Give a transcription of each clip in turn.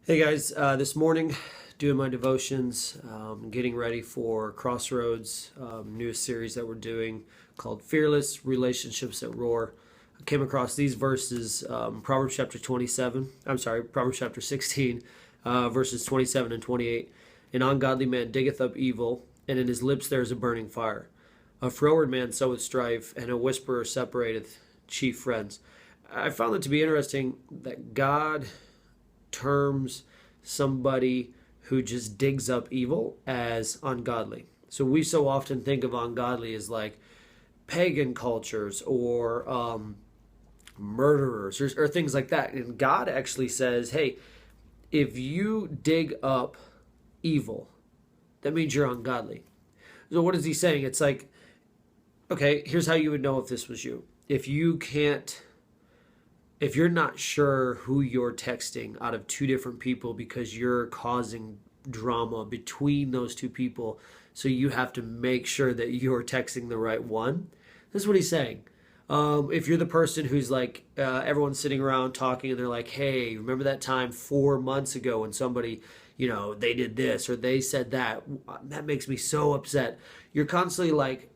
Hey guys, this morning doing my devotions, getting ready for Crossroads, newest series that we're doing called Fearless Relationships That Roar. I came across these verses, Proverbs chapter 27, Proverbs chapter 16, verses 27 and 28. An ungodly man diggeth up evil, and in his lips there is a burning fire. A froward man soweth strife, and a whisperer separateth chief friends. I found it to be interesting that God terms somebody who just digs up evil as ungodly. So we so often think of ungodly as like pagan cultures or murderers or things like that. And God actually says, hey, if you dig up evil, that means you're ungodly. So what is he saying? It's like, okay, here's how you would know if this was you. If you're not sure who you're texting out of two different people because you're causing drama between those two people, so you have to make sure that you're texting the right one. This is what he's saying. If you're the person who's like, everyone's sitting around talking and they're like, hey, remember that time 4 months ago when somebody, they did this or they said that? That makes me so upset. You're constantly like,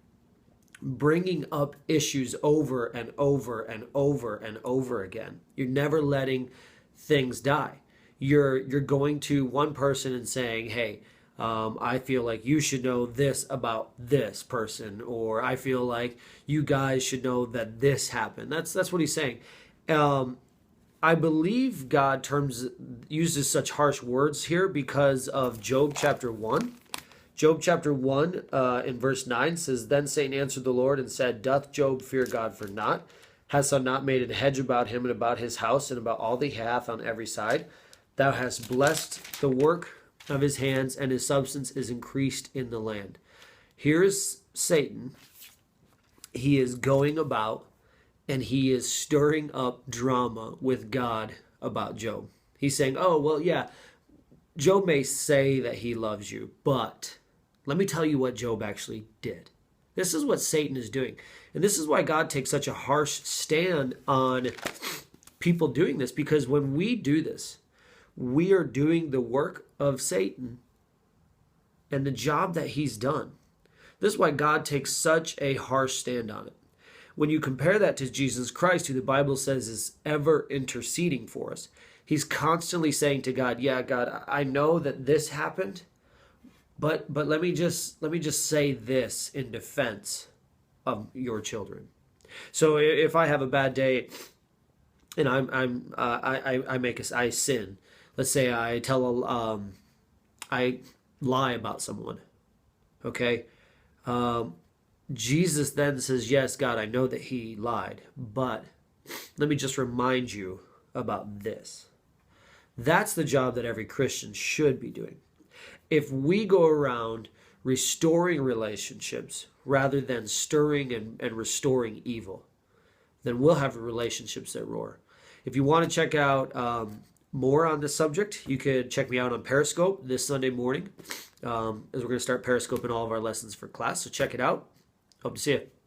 bringing up issues over and over and over and over again. You're never letting things die. You're going to one person and saying, "Hey, I feel like you should know this about this person," or "I feel like you guys should know that this happened." That's what he's saying. I believe God uses such harsh words here because of Job chapter 1. Job chapter 1 in verse 9 says, Then Satan answered the Lord and said, Doth Job fear God for naught? Hast thou not made an hedge about him and about his house and about all that he hath on every side? Thou hast blessed the work of his hands, and his substance is increased in the land. Here's Satan. He is going about and he is stirring up drama with God about Job. He's saying, oh, well, yeah, Job may say that he loves you, but let me tell you what Job actually did. This is what Satan is doing. And this is why God takes such a harsh stand on people doing this, because when we do this, we are doing the work of Satan and the job that he's done. This is why God takes such a harsh stand on it. When you compare that to Jesus Christ, who the Bible says is ever interceding for us, he's constantly saying to God, yeah, God, I know that this happened, but let me just say this in defense of your children. So if I have a bad day and I sin, let's say I lie about someone, okay? Jesus then says, yes, God, I know that he lied, but let me just remind you about this. That's the job that every Christian should be doing. If we go around restoring relationships rather than stirring and restoring evil, then we'll have relationships that roar. If you want to check out more on this subject, you could check me out on Periscope this Sunday morning, as we're going to start Periscope in all of our lessons for class. So check it out. Hope to see you.